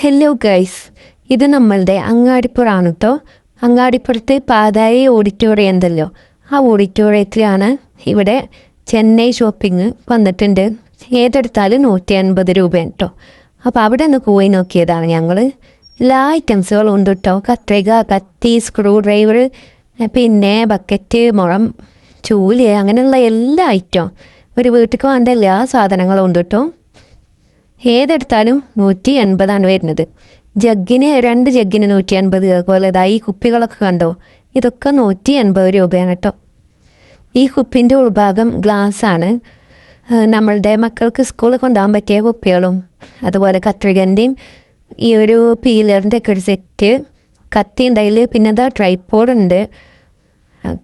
Hello guys, ഇത് നമ്മളുടെ അങ്ങാടിപ്പുറാണ് കേട്ടോ. അങ്ങാടിപ്പുറത്ത് പാതായി ഓഡിറ്റോറിയം ഉണ്ടല്ലോ, ആ ഓഡിറ്റോറിയത്തിലാണ് ഇവിടെ ചെന്നൈ ഷോപ്പിംഗ് വന്നിട്ടുണ്ട്. ഏതെടുത്താലും 150 രൂപയാണ് കേട്ടോ. അപ്പോൾ അവിടെ ഒന്ന് പോയി നോക്കിയതാണ് ഞങ്ങൾ. എല്ലാ ഐറ്റംസുകളും ഉണ്ട് കേട്ടോ. കത്രിക, കത്തി, സ്ക്രൂ ഡ്രൈവർ, പിന്നെ ബക്കറ്റ്, മുളം, ചൂല്, അങ്ങനെയുള്ള എല്ലാ ഐറ്റവും ഒരു വീട്ടിലേക്ക് വേണ്ട എല്ലാ സാധനങ്ങളും ഉണ്ട് കേട്ടോ. ഏതെടുത്താലും 180 വരുന്നത്. ജഗ്ഗിന് 2 ജഗ്ഗിന് 150. അതുപോലെ ഈ കുപ്പികളൊക്കെ കണ്ടോ, ഇതൊക്കെ 180 രൂപയാണ് കേട്ടോ. ഈ കുപ്പിൻ്റെ ഉൾഭാഗം ഗ്ലാസ്സാണ്. നമ്മളുടെ മക്കൾക്ക് സ്കൂളിൽ കൊണ്ടുപോകാൻ പറ്റിയ കുപ്പികളും, അതുപോലെ കത്രികൻ്റെയും ഈ ഒരു പീലറിൻ്റെ ഒക്കെ ഒരു സെറ്റ്, കത്തി ഉണ്ടായിൽ, പിന്നെ ട്രൈപോഡ് ഉണ്ട്.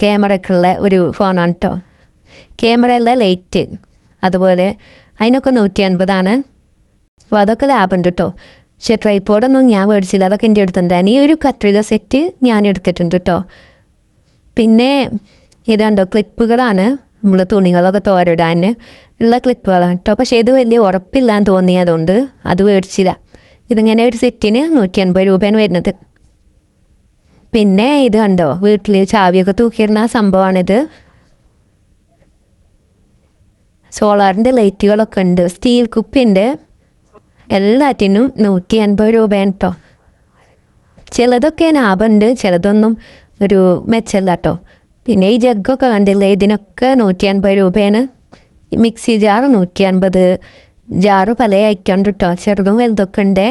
ക്യാമറയ്ക്കുള്ള ഒരു ഫോണാണ് കേട്ടോ. ക്യാമറയുള്ള ലൈറ്റ്, അതുപോലെ അതിനൊക്കെ 150. അപ്പോൾ അതൊക്കെ ലാഭമുണ്ട് കേട്ടോ. പക്ഷേ ട്രൈപോഡൊന്നും ഞാൻ മേടിച്ചില്ല, അതൊക്കെ എൻ്റെ അടുത്തുണ്ട്. ഈ ഒരു കത്രിക സെറ്റ് ഞാൻ എടുത്തിട്ടുണ്ട് കേട്ടോ. പിന്നെ ഇതുണ്ടോ, ക്ലിപ്പുകളാണ്. നമ്മൾ തുണികളൊക്കെ തോരിടാൻ ഉള്ള ക്ലിപ്പുകളാണ് കേട്ടോ. പക്ഷേ ഇത് വലിയ ഉറപ്പില്ലാന്ന് തോന്നിയതുകൊണ്ട് അത് മേടിച്ചില്ല. ഇതിങ്ങനെ ഒരു സെറ്റിന് 180 രൂപയാണ് വരുന്നത്. പിന്നെ ഇത് കണ്ടോ, വീട്ടിൽ ചാവിയൊക്കെ തൂക്കിയിരുന്ന സംഭവമാണിത്. സോളാറിൻ്റെ ലൈറ്റുകളൊക്കെ ഉണ്ട്. സ്റ്റീൽ കുപ്പിൻ്റെ എല്ലാറ്റിനും 180 രൂപയാണ് കേട്ടോ. ചിലതൊക്കെ ലാഭമുണ്ട്, ചിലതൊന്നും ഒരു മെച്ചല്ല കേട്ടോ. പിന്നെ ഈ ജഗ്ഗൊക്കെ കണ്ടില്ലേ, ഇതിനൊക്കെ 180 രൂപയാണ്. Mixie jar 150. ജാറ് പല ഐറ്റം ഉണ്ട് കേട്ടോ, ചെറുതും വലുതൊക്കെ ഉണ്ട്.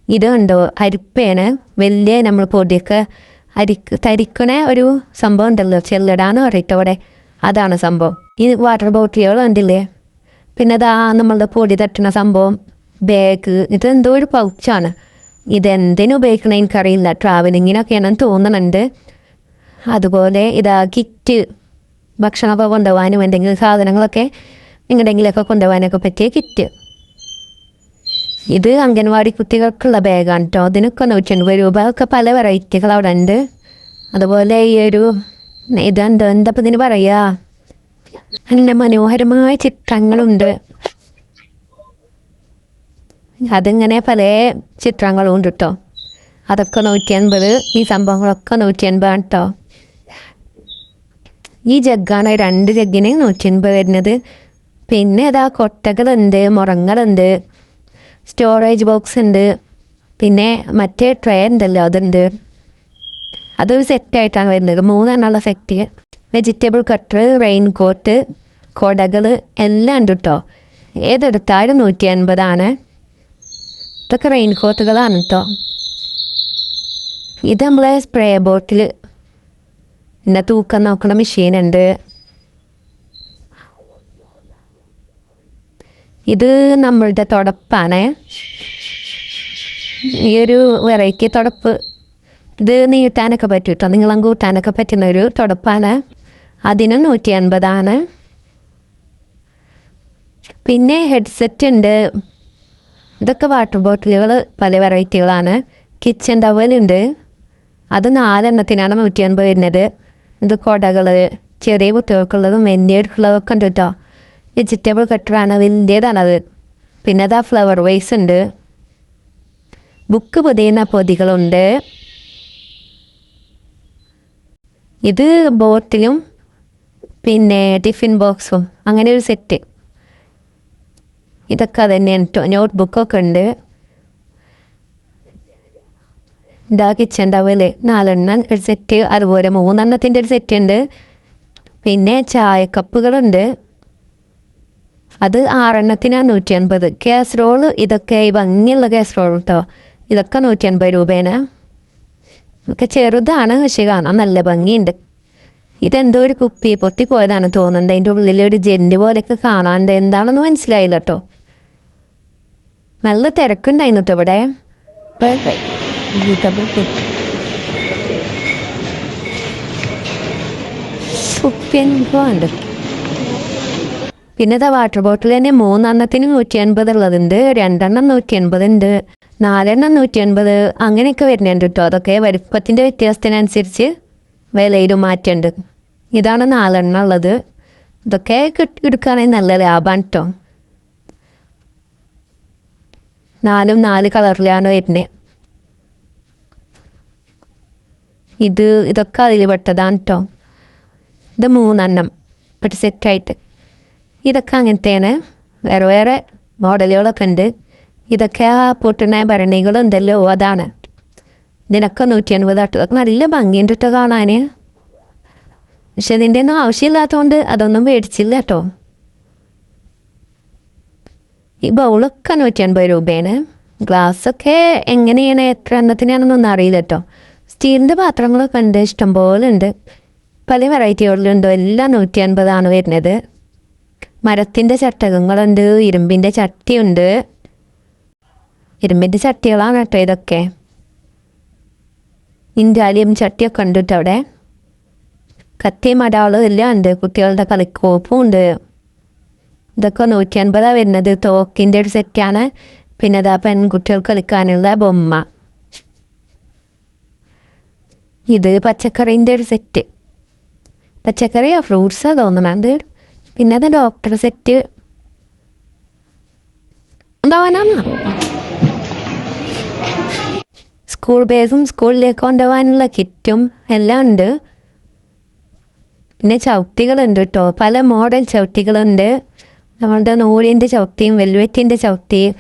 ഇത് കണ്ടോ, അരിപ്പയാണ്. വലിയ നമ്മൾ പൊടിയൊക്കെ തരിക്കണ ഒരു സംഭവം ഉണ്ടല്ലോ, ചെല്ലടാന്ന് പറയട്ടോ അവിടെ, അതാണ് സംഭവം. ഈ വാട്ടർ ബോട്ടിലുകൾ കണ്ടില്ലേ. പിന്നെ നമ്മളുടെ പൊടി തട്ടുന്ന സംഭവം, ബാഗ്, ഇതെന്തോ ഒരു പൗച്ചാണ്. ഇതെന്തിനു ഉപയോഗിക്കണേ എനിക്കറിയില്ല, ട്രാവലിങ്ങിനൊക്കെയാണെന്ന് തോന്നുന്നുണ്ട്. അതുപോലെ കിറ്റ്, ഭക്ഷണമൊക്കെ കൊണ്ടുപോകാനും എന്തെങ്കിലും സാധനങ്ങളൊക്കെ എങ്ങനെയെങ്കിലുമൊക്കെ കൊണ്ടുപോകാനൊക്കെ പറ്റിയ കിറ്റ്. ഇത് അംഗൻവാടി കുട്ടികൾക്കുള്ള ബാഗാണ് കേട്ടോ. അതിനൊക്കെ 180 രൂപ. ഒക്കെ പല വെറൈറ്റികൾ അവിടെ ഉണ്ട്. അതുപോലെ ഈ ഒരു ഇതെന്തോ, എന്താ ഇതിന് പറയുക, അങ്ങനെ മനോഹരമായ ചിത്രങ്ങളുണ്ട്. അതിങ്ങനെ പല ചിത്രങ്ങളും ഉണ്ട് കേട്ടോ. അതൊക്കെ 180. ഈ സംഭവങ്ങളൊക്കെ 180 കേട്ടോ. ഈ ജഗ്ഗാണ് 2 ജഗ്ഗിന് 180 വരുന്നത്. പിന്നെ കൊട്ടകളുണ്ട്, മുറങ്ങളുണ്ട്, സ്റ്റോറേജ് ബോക്സ് ഉണ്ട്. പിന്നെ മറ്റേ ട്രേ ഉണ്ടല്ലോ, അതുണ്ട്. അതൊരു സെറ്റായിട്ടാണ് വരുന്നത്, 3 എണ്ണമുള്ള set. Vegetable cutter, rain coat, കൊടകൾ എല്ലാം ഉണ്ട് കേട്ടോ. ഏതെടുത്താലും 180. ഇതൊക്കെ റെയിൻ കോട്ടുകളാണ് കേട്ടോ. ഇത് നമ്മളെ സ്പ്രേ ബോട്ടിൽ, പിന്നെ തൂക്കം നോക്കണ മെഷീനുണ്ട്. ഇത് നമ്മളുടെ തുടപ്പാണ്. ഈ ഒരു വെറൈറ്റി തുടപ്പ്, ഇത് നീട്ടാനൊക്കെ പറ്റും കേട്ടോ, നീളം കൂട്ടാനൊക്കെ പറ്റുന്ന ഒരു തുടപ്പാണ്. അതിന് 180. പിന്നെ ഹെഡ്സെറ്റ് ഉണ്ട്. ഇതൊക്കെ വാട്ടർ ബോട്ടിലുകൾ പല വെറൈറ്റികളാണ്. കിച്ചൺ ടവലുണ്ട്, അത് 4 എണ്ണത്തിനാണ് 180 വരുന്നത്. ഇത് കൊടകൾ, ചെറിയ കുട്ടികൾക്കുള്ളതും വലിയവർക്കുള്ളതൊക്കെ ഉണ്ട് കേട്ടോ. വെജിറ്റബിൾ കട്ടറാണ്, വലിയതാണത്. പിന്നെ ഫ്ലവർ വൈസ് ഉണ്ട്. ബുക്ക് പൊതിയുന്ന പൊതികളുണ്ട്. ഇത് ബോട്ടിലും പിന്നെ ടിഫിൻ ബോക്സും, അങ്ങനെ ഒരു സെറ്റ്. ഇതൊക്കെ തന്നെയാണ് കേട്ടോ. നോട്ട് ബുക്കൊക്കെ ഉണ്ട്. കിച്ചൺ ടവല് 4 എണ്ണം ഒരു സെറ്റ്, അതുപോലെ 3 എണ്ണത്തിൻ്റെ ഒരു സെറ്റ് ഉണ്ട്. പിന്നെ ചായക്കപ്പുകളുണ്ട്, അത് 6 എണ്ണത്തിനാണ് 180. കാസറോള്, ഇതൊക്കെ ഈ ഭംഗിയുള്ള കാസറോൾ കേട്ടോ. ഇതൊക്കെ 180 രൂപയാണ്. ഒക്കെ ചെറുതാണ്, പക്ഷേ കാണാൻ നല്ല ഭംഗിയുണ്ട്. ഇതെന്തോ ഒരു കുപ്പി പൊട്ടിപ്പോയതാണ് തോന്നുന്നുണ്ട്. അതിൻ്റെ ഉള്ളിലൊരു ജെല്ല് പോലെയൊക്കെ കാണാണ്ട്, എന്താണെന്ന് മനസ്സിലായില്ല കേട്ടോ. നല്ല തിരക്കുണ്ടായിരുന്നു കേട്ടോ ഇവിടെ. ഉണ്ട്. പിന്നെ വാട്ടർ ബോട്ടിൽ തന്നെ 3 എണ്ണത്തിന് 180 ഉള്ളതുണ്ട്, 2 എണ്ണം 180 ഉണ്ട്, 4 എണ്ണം 180, അങ്ങനെയൊക്കെ വരുന്നുണ്ട് കേട്ടോ. അതൊക്കെ വലുപ്പത്തിൻ്റെ വ്യത്യാസത്തിനനുസരിച്ച് വിലയിലും മാറ്റമുണ്ട്. ഇതാണ് 4 എണ്ണം ഉള്ളത്. ഇതൊക്കെ എടുക്കുകയാണെങ്കിൽ നല്ല ലാഭമാണ് കേട്ടോ. 4 കളറിലാണ് വരുന്നത്. ഇതൊക്കെ അതിൽ പെട്ടതാണ് കേട്ടോ. ഇത് 3 ഒരു സെറ്റായിട്ട്. ഇതൊക്കെ അങ്ങനത്തെയാണ്. വേറെ വേറെ മോഡലുകളൊക്കെ ഉണ്ട്. ഇതൊക്കെ ആ പൊട്ടുന്ന ഭരണികളുണ്ടല്ലോ, അതാണ്. ഇതിനൊക്കെ 150 കേട്ടോ. അതൊക്കെ നല്ല ഭംഗിയുണ്ട് കേട്ടോ കാണാൻ. പക്ഷെ ഇതിൻ്റെ ഒന്നും ആവശ്യമില്ലാത്തതുകൊണ്ട് അതൊന്നും മേടിച്ചില്ല കേട്ടോ. ഈ ബൗളൊക്കെ 150 രൂപയാണ്. ഗ്ലാസ്സൊക്കെ എങ്ങനെയാണ്, എത്ര എണ്ണത്തിനാണെന്നൊന്നും അറിയില്ല കേട്ടോ. സ്റ്റീലിൻ്റെ പാത്രങ്ങളൊക്കെ ഉണ്ട്, ഇഷ്ടംപോലെ ഉണ്ട്. പല വെറൈറ്റികളിലുണ്ടോ, എല്ലാം 150 വരുന്നത്. മരത്തിൻ്റെ ചട്ടകങ്ങളുണ്ട്, ഇരുമ്പിൻ്റെ ചട്ടിയുണ്ട്. ഇരുമ്പിൻ്റെ ചട്ടികളാണ് കേട്ടോ ഇതൊക്കെ. ഇൻഡാലിയം ചട്ടിയൊക്കെ ഉണ്ട് കേട്ടോ അവിടെ. കത്തിയും മടാളും എല്ലാം ഉണ്ട്. കുട്ടികളുടെ കളിക്കോപ്പും ഉണ്ട്. ഇതൊക്കെ 150 വരുന്നത്. തോക്കിൻ്റെ ഒരു സെറ്റാണ്. പിന്നെ അതാ പെൺകുട്ടികൾക്ക് കളിക്കാനുള്ള ബൊമ്മ. ഇത് പച്ചക്കറീൻ്റെ ഒരു സെറ്റ്. പച്ചക്കറിയോ ഫ്രൂട്ട്സോ തോന്നുന്നുണ്ട്. പിന്നെ അത് ഡോക്ടർ സെറ്റ് ഉണ്ടാവാനാണ്. സ്കൂൾ ബാഗും സ്കൂളിലേക്ക് കൊണ്ടുപോകാനുള്ള കിറ്റും എല്ലാം ഉണ്ട്. പിന്നെ ചവിട്ടികളുണ്ട് കേട്ടോ. പല മോഡൽ ചവിട്ടികളുണ്ട്. നമ്മളുടെ നൂലിൻ്റെ ചവിട്ടിയും വെൽവെറ്റിൻ്റെ ചവിട്ടിയും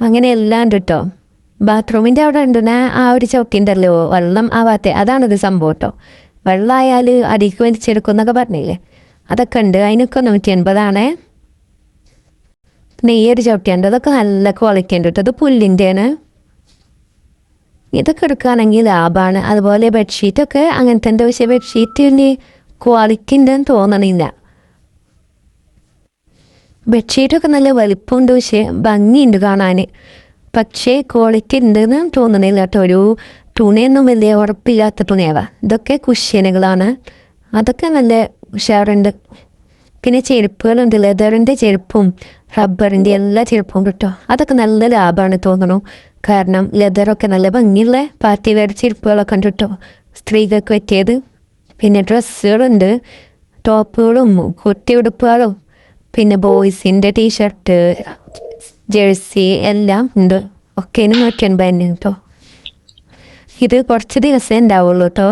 അങ്ങനെ എല്ലാം ഉണ്ട് കേട്ടോ. ബാത്റൂമിൻ്റെ അവിടെ ഉണ്ടെന്ന് ആ ഒരു ചവിട്ടി ഉണ്ടല്ലോ, വെള്ളം ആവാത്ത, അതാണിത് സംഭവം കേട്ടോ. വെള്ളമായാൽ അടിക്ക് വലിച്ചെടുക്കും എന്നൊക്കെ പറഞ്ഞില്ലേ, അതൊക്കെ ഉണ്ട്. അതിനൊക്കെ 150. പിന്നെ ഈ ഒരു ചവിട്ടിയുണ്ട്, അതൊക്കെ നല്ല ക്വാളിറ്റി ഉണ്ട് കേട്ടോ. അത് പുല്ലിൻ്റെയാണ്. ഇതൊക്കെ എടുക്കുകയാണെങ്കിൽ ലാഭമാണ്. അതുപോലെ ബെഡ്ഷീറ്റൊക്കെ അങ്ങനത്തെ ഉണ്ട്. പക്ഷേ ബെഡ്ഷീറ്റിന് ക്വാളിറ്റി ഉണ്ടെന്ന് തോന്നണില്ല. ബെഡ്ഷീറ്റൊക്കെ നല്ല വലിപ്പമുണ്ട്, പക്ഷേ ഭംഗിയുണ്ട് കാണാൻ. പക്ഷേ ക്വാളിറ്റി ഉണ്ടെന്ന് തോന്നണില്ല കേട്ടോ. ഒരു തുണിയൊന്നും വലിയ ഉറപ്പില്ലാത്ത തുണിയാവാം. ഇതൊക്കെ കുഷ്യനുകളാണ്. അതൊക്കെ നല്ല ഉഷാറുണ്ട്. പിന്നെ ചെരുപ്പുകളുണ്ട്. ലെതറിൻ്റെ ചെരുപ്പും റബ്ബറിൻ്റെ എല്ലാ ചെരുപ്പും കേട്ടോ. അതൊക്കെ നല്ല ലാഭമാണ് തോന്നണു. കാരണം ലെതറൊക്കെ നല്ല ഭംഗിയുള്ള പാർട്ടി വെയർ ചെരുപ്പുകളൊക്കെ ഉണ്ട് കേട്ടോ, സ്ത്രീകൾക്ക് പറ്റിയത്. പിന്നെ ഡ്രസ്സുകളുണ്ട്, ടോപ്പുകളും കുട്ടി ഉടുപ്പുകളും പിന്നെ ബോയ്സിൻ്റെ ടീഷർട്ട്, ജേഴ്സി എല്ലാം ഉണ്ട്. ഒക്കെ 150 കേട്ടോ. ഇത് കുറച്ച് ദിവസമേ ഉണ്ടാവുള്ളൂ കേട്ടോ.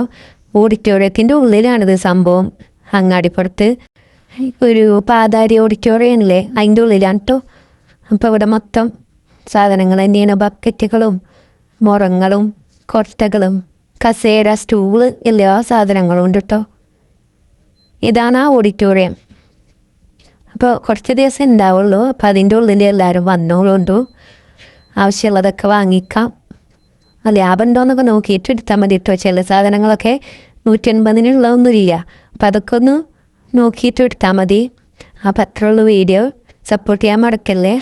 ഓഡിറ്റോറിയത്തിൻ്റെ ഉള്ളിലാണിത് സംഭവം. അങ്ങാടിപ്പുറത്ത് ഒരു പാതാരി ഓഡിറ്റോറിയമില്ലേ, അതിൻ്റെ ഉള്ളിലാണ് കേട്ടോ. അപ്പോൾ ഇവിടെ മൊത്തം സാധനങ്ങൾ തന്നെയാണ്. ബക്കറ്റുകളും മുറങ്ങളും കൊട്ടകളും കസേര സ്റ്റൂള് എല്ലാ സാധനങ്ങളും ഉണ്ട് കേട്ടോ. ഇതാണ് ആ ഓഡിറ്റോറിയം. അപ്പോൾ കുറച്ച് ദിവസം ഉണ്ടാവുള്ളൂ. അപ്പോൾ അതിൻ്റെ ഉള്ളിൽ എല്ലാവരും വന്നോളുണ്ടു. ആവശ്യമുള്ളതൊക്കെ വാങ്ങിക്കാം. ലാഭം ഉണ്ടോയെന്നൊക്കെ നോക്കിയിട്ട് എടുത്താൽ മതി കേട്ടോ. ചില സാധനങ്ങളൊക്കെ 150-നുള്ളതൊന്നുമില്ല. അപ്പം അതൊക്കെ ഒന്ന് നോക്കിയിട്ട് എടുത്താൽ മതി. അപ്പോൾ അത്രയുള്ള വീഡിയോ. സപ്പോർട്ട് ചെയ്യാൻ മറക്കല്ലേ.